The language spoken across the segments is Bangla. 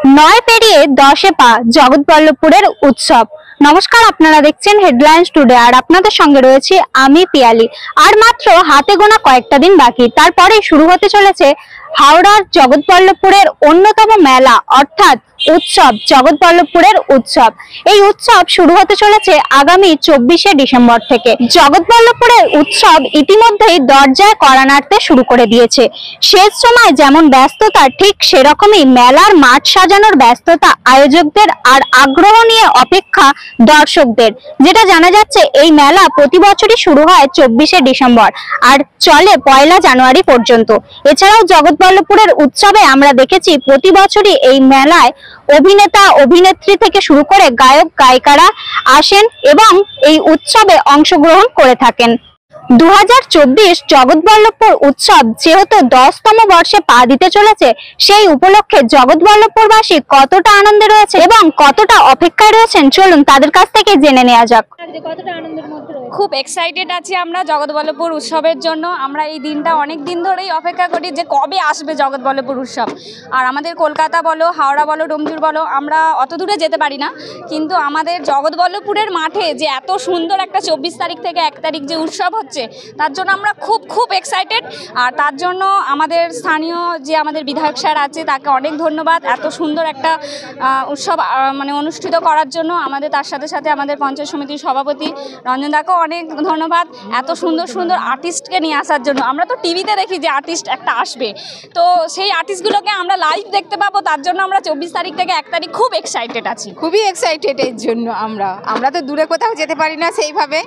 নয় পেরিয়ে 10-এ পা জগৎবল্লভপুরের উৎসব। নমস্কার, আপনারা দেখছেন হেডলাইন্স টুডে, আর আপনাদের সঙ্গে রয়েছি আমি পিয়ালি। আর মাত্র হাতে গোনা কয়েকটা দিন বাকি, তারপরে শুরু হতে চলেছে হাওড়ার জগৎবল্লভপুরের অন্যতম মেলা অর্থাৎ উৎসব, জগৎবল্লভপুরের উৎসব। এই উৎসব শুরু হতে চলেছে আগামী 24শে ডিসেম্বর থেকে। জগৎবল্লভপুরের উৎসব ইতিমধ্যেই দরজায় কড়া নাড়তে শুরু করে দিয়েছে। শেষ সময় যেমন ব্যস্ততা, ঠিক সেরকমই মেলার মাঠ সাজানোর ব্যস্ততা আয়োজকদের, আর আগ্রহ নিয়ে অপেক্ষা দর্শকদের। যেটা জানা যাচ্ছে, এই মেলা প্রতি বছরই শুরু হয় 24শে ডিসেম্বর আর চলে 1লা জানুয়ারি পর্যন্ত। এছাড়াও জগৎবল্লভপুরের উৎসবে আমরা দেখেছি প্রতি বছরই এই মেলায় অভিনেতা অভিনেত্রী থেকে শুরু করে গায়ক গায়িকারা আসেন এবং এই উৎসবে অংশগ্রহণ করে থাকেন। 2024 জগৎবল্লভপুর উৎসব যেহেতু 10তম বর্ষে পা দিতে চলেছে, সেই উপলক্ষে জগৎবল্লভপুরবাসী কতটা আনন্দে রয়েছে এবং কতটা অপেক্ষায় রয়েছেন, চলুন তাদের কাছ থেকে জেনে নেওয়া যাক। কতটা আনন্দের মধ্যে রয়েছে? খুব এক্সাইটেড আছি আমরা জগৎবল্লভপুর উৎসবের জন্য। আমরা এই দিনটা অনেক দিন ধরেই অপেক্ষা করি যে কবে আসবে জগৎবল্লভপুর উৎসব। আর আমাদের কলকাতা বলো, হাওড়া বলো, ডোমজুর বলো, আমরা অত দূরে যেতে পারি না, কিন্তু আমাদের জগৎবল্লভপুরের মাঠে যে এত সুন্দর একটা 24 তারিখ থেকে 1 তারিখ যে উৎসব হচ্ছে, তার জন্য আমরা খুব এক্সাইটেড। আর তার জন্য আমাদের স্থানীয় যে আমাদের বিধায়ক স্যার আছে, তাকে অনেক ধন্যবাদ এত সুন্দর একটা উৎসব মানে অনুষ্ঠিত করার জন্য। আমাদের তার সাথে সাথে আমাদের পঞ্চায়েত সমিতির সভাপতি রঞ্জন দাকেও অনেক ধন্যবাদ এত সুন্দর আর্টিস্টকে নিয়ে আসার জন্য। আমরা তো টিভিতে দেখি যে আর্টিস্ট একটা আসবে, তো সেই আর্টিস্টগুলোকে আমরা লাইভ দেখতে পাবো, তার জন্য আমরা 24 তারিখ থেকে 1 তারিখ খুব এক্সাইটেড আছি। খুবই এক্সাইটেড এর জন্য। আমরা তো দূরে কোথাও যেতে পারি না সেইভাবে,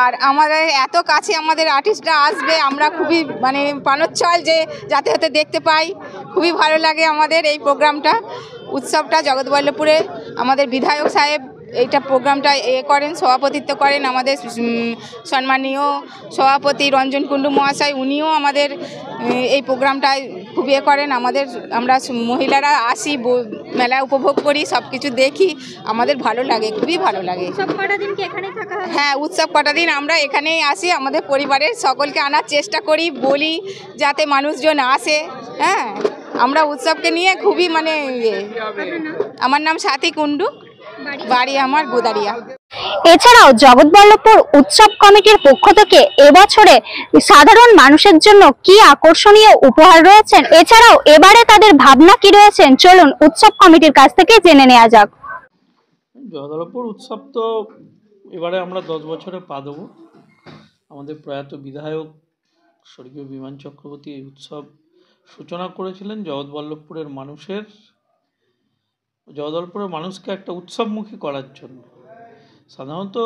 আর আমাদের এত কাছে আমাদের আর্টিস্টরা আসবে, আমরা খুবই মানে প্রাণোচ্ছল যে যাতে হতে দেখতে পাই। খুবই ভালো লাগে আমাদের এই প্রোগ্রামটা, উৎসবটা জগৎবল্লভপুরে। আমাদের বিধায়ক সাহেব এইটা প্রোগ্রামটা করেন, সভাপতিত্ব করেন আমাদের সম্মানীয় সভাপতি রঞ্জন কুণ্ডু মহাশয়। উনিও আমাদের এই প্রোগ্রামটায় খুব করেন আমাদের। আমরা মহিলারা আসি, মেলা উপভোগ করি, সব কিছু দেখি, আমাদের ভালো লাগে, খুবই ভালো লাগে। উৎসব কটা দিন কি এখানেই থাকা হবে? হ্যাঁ, উৎসব কটা দিন আমরা এখানেই আসি, আমাদের পরিবারের সকলকে আনার চেষ্টা করি, বলি যাতে মানুষজন আসে। হ্যাঁ, আমরা উৎসবকে নিয়ে খুবই মানে আমার নাম সাথী কুণ্ডু, বাড়ি আমার গোদারিয়া। এছাড়াও জগৎবল্লভপুর উৎসব কমিটির পক্ষ থেকে এবছরে সাধারণ মানুষের জন্য কি আকর্ষণীয় উপহার রয়েছেন, এছাড়াও এবারে তাদের ভাবনা কি রয়েছেন, চলুন উৎসব কমিটির কাছ থেকে জেনে নেওয়া যাক। জগৎবল্লভপুর উৎসব তো এবারে আমরা 10 বছরে পা দেবো। আমাদের প্রয়াত বিধায়ক স্বর্গীয় বিমান চক্রবর্তী এই উৎসব সূচনা করেছিলেন জগৎবল্লভপুরের মানুষকে একটা উৎসবমুখী করার জন্য। সাধারণত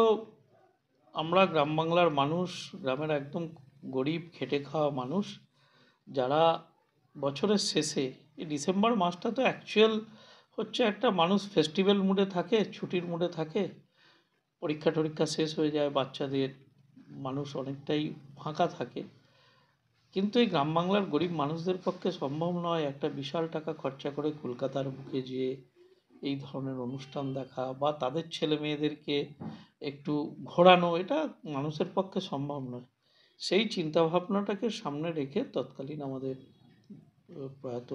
আমরা গ্রাম বাংলার মানুষ, গ্রামের একদম গরিব খেটে খাওয়া মানুষ, যারা বছরের শেষে এই ডিসেম্বর মাসটা তো অ্যাকচুয়াল হচ্ছে একটা মানুষ ফেস্টিভ্যাল মুডে থাকে, ছুটির মুডে থাকে, পরীক্ষা শেষ হয়ে যায় বাচ্চাদের, মানুষ অনেকটাই ফাঁকা থাকে। কিন্তু এই গ্রাম বাংলার গরিব মানুষদের পক্ষে সম্ভব নয় একটা বিশাল টাকা খরচা করে কলকাতার বুকে যেয়ে এই ধরনের অনুষ্ঠান দেখা বা তাদের ছেলে মেয়েদেরকে একটু ঘোরানো, এটা মানুষের পক্ষে সম্ভব নয়। সেই চিন্তাভাবনাটাকে সামনে রেখে তৎকালীন আমাদের প্রয়াত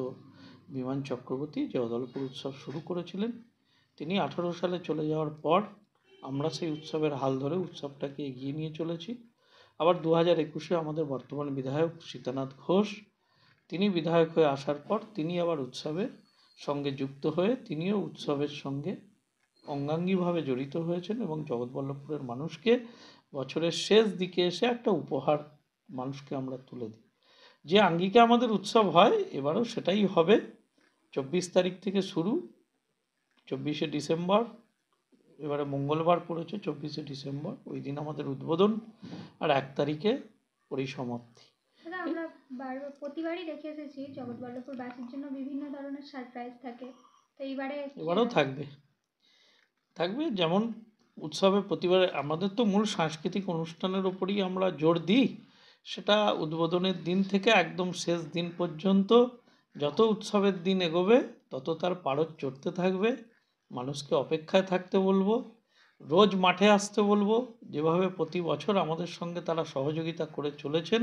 বিমান চক্রবর্তী জগৎবল্লভপুর উৎসব শুরু করেছিলেন। তিনি 18 সালে চলে যাওয়ার পর আমরা সেই উৎসবের হাল ধরে উৎসবটাকে এগিয়ে নিয়ে চলেছি। আবার 2021-এ আমাদের বর্তমান বিধায়ক সীতানাথ ঘোষ, তিনি বিধায়ক হয়ে আসার পর তিনি আবার উৎসবের সঙ্গে যুক্ত হয়ে তিনিও উৎসবের সঙ্গে অঙ্গাঙ্গিভাবে জড়িত হয়েছেন এবং জগৎবল্লভপুরের মানুষকে বছরের শেষ দিকে এসে একটা উপহার মানুষকে আমরা তুলে দিই। যে আঙ্গিকে আমাদের উৎসব হয় এবারও সেটাই হবে। 24 তারিখ থেকে শুরু, 24শে ডিসেম্বর, এবারে মঙ্গলবার পড়েছে 24শে ডিসেম্বর, ওই দিন আমাদের উদ্বোধন, আর 1 তারিখে পরিসমাপ্তি। আমরা প্রতিবারই দেখে এসেছি জগৎবল্লভপুরবাসীর জন্য বিভিন্ন ধরনের সারপ্রাইজ থাকে, তো এবারেও থাকবে। যেমন উৎসবে প্রতিবার আমাদের তো মূল সাংস্কৃতিক অনুষ্ঠানের উপরই আমরা জোর দিই, সেটা উদ্বোধনের দিন থেকে একদম শেষ দিন পর্যন্ত যত উৎসবের দিন এগোবে তত তার পারদ চড়তে থাকবে। মানুষকে অপেক্ষায় থাকতে বলবো, রোজ মাঠে আসতে বলবো, যেভাবে প্রতি বছর আমাদের সঙ্গে তারা সহযোগিতা করে চলেছেন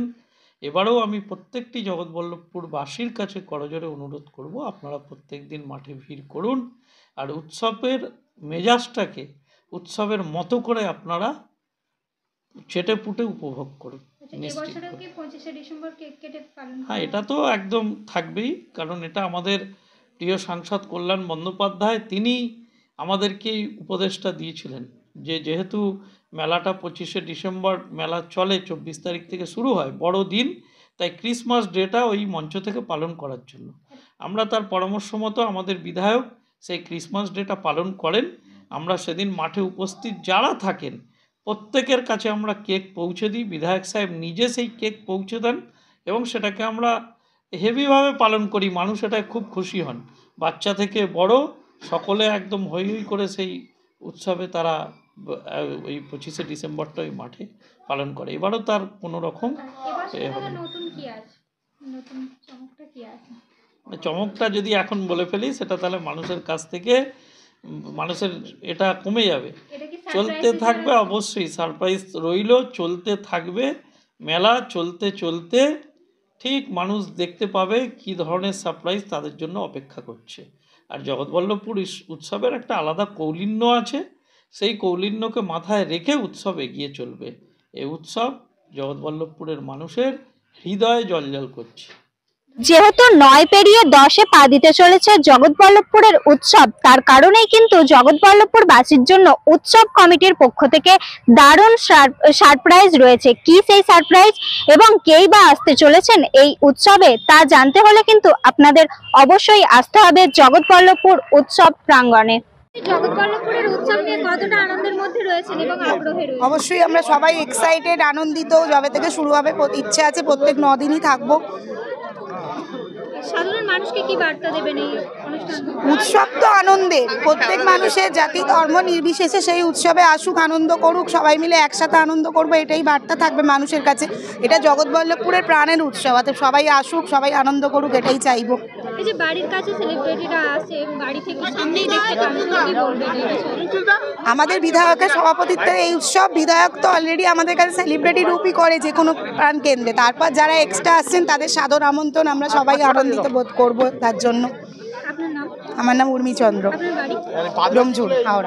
এবারেও আমি প্রত্যেকটি জগৎবল্লভপুরবাসীর কাছে করজোড়ে অনুরোধ করব, আপনারা প্রত্যেক দিন মাঠে ভিড় করুন আর উৎসবের মেজাজটাকে উৎসবের মতো করে আপনারা চেটেপুটে উপভোগ করুন। এবছরও কি 25শে ডিসেম্বর কেক কেটে পালন হ্যাঁ, এটা তো একদম থাকবেই, কারণ এটা আমাদের প্রিয় সাংসদ কল্যাণ বন্দ্যোপাধ্যায় তিনি আমাদেরকে এই উপদেশটা দিয়েছিলেন যে যেহেতু মেলাটা 25শে ডিসেম্বর মেলা চলে, 24 তারিখ থেকে শুরু হয়, বড় দিন, তাই ক্রিসমাস ডেটা ওই মঞ্চ থেকে পালন করার জন্য আমরা তার পরামর্শ মতো আমাদের বিধায়ক সেই ক্রিসমাস ডেটা পালন করেন। আমরা সেদিন মাঠে উপস্থিত যারা থাকেন প্রত্যেকের কাছে আমরা কেক পৌঁছে দিই, বিধায়ক সাহেব নিজে সেই কেক পৌঁছে দেন এবং সেটাকে আমরা হেভিভাবে পালন করি। মানুষ এটায় খুব খুশি হন, বাচ্চা থেকে বড় সকলে একদম হৈ হৈ করে সেই উৎসবে তারা ওই 25শে ডিসেম্বরটা ওই মাঠে পালন করে। এবারও তার কোনো রকম নতুন কি আছে, নতুন চমকটা কি আছে? চমকটা যদি এখন বলে ফেলি সেটা তাহলে মানুষের কাছ থেকে মানুষের এটা কমে যাবে। চলতে থাকবে, অবশ্যই সারপ্রাইজ রইল, চলতে থাকবে মেলা, চলতে চলতে ঠিক মানুষ দেখতে পাবে কি ধরনের সারপ্রাইজ তাদের জন্য অপেক্ষা করছে। আর জগৎবল্লভপুর উৎসবের একটা আলাদা কৌলিন্য আছে, সেই কৌলিন্যকে মাথায় রেখে উৎসব এগিয়ে চলবে। এই উৎসব জগৎবল্লভপুরের মানুষের হৃদয়ে জলজল করছে। যেহেতু 9 পেরিয়ে 10-এ পা দিতে চলেছে জগৎবল্লভপুরের উৎসব, তার কারণেই কিন্তু জগৎবল্লভপুরবাসীর জন্য উৎসব কমিটির পক্ষ থেকে দারুণ সারপ্রাইজ রয়েছে। কি সেই সারপ্রাইজ এবং কেই বা আসতে চলেছেন এই উৎসবে তা জানতে হলে কিন্তু আপনাদের অবশ্যই আসতে হবে জগৎবল্লভপুর উৎসব প্রাঙ্গণে। জগৎবল্লভপুরের উৎসব নিয়ে কতটা আনন্দের মধ্যে রয়েছেন এবং আগ্রহে রয়েছেন? অবশ্যই আমরা সবাই এক্সাইটেড, আনন্দিত। যবে থেকে শুরু হবে ইচ্ছে আছে প্রত্যেক 9 দিনই থাকবো। সাধারণ মানুষকে কি বার্তা দেবেন এই অনুষ্ঠান? উৎসব তো আনন্দের, প্রত্যেক মানুষের জাতি ধর্ম নির্বিশেষে সেই উৎসবে আসুক, আনন্দ করুক, সবাই মিলে একসাথে আনন্দ করবো, এটাই বার্তা থাকবে মানুষের কাছে। এটা জগৎবল্লভপুরের প্রাণের উৎসব, অর্থাৎ সবাই আসুক, সবাই আনন্দ করুক, এটাই চাইবো। এই যে বাড়ির কাছে সেলিব্রিটিরা আসে, বাড়ি থেকে সামনেই দেখতে পান, কি বলবেন এই বিষয়ে? আমাদের বিধায়কের সভাপতিত্বে এই উৎসব, বিধায়ক তো অলরেডি আমাদের কাছে সেলিব্রিটি রূপই করে যে কোনো প্রাণ কেন্দ্রে, তারপর যারা এক্সট্রা আসছেন তাদের সাদর আমন্ত্রণ, আমরা সবাই আনন্দিত বোধ করবো তার জন্য। আপনার নাম? আমার নাম উর্মি চন্দ্র, আপনার বাড়ি? ডোমজুর, হাওড়া।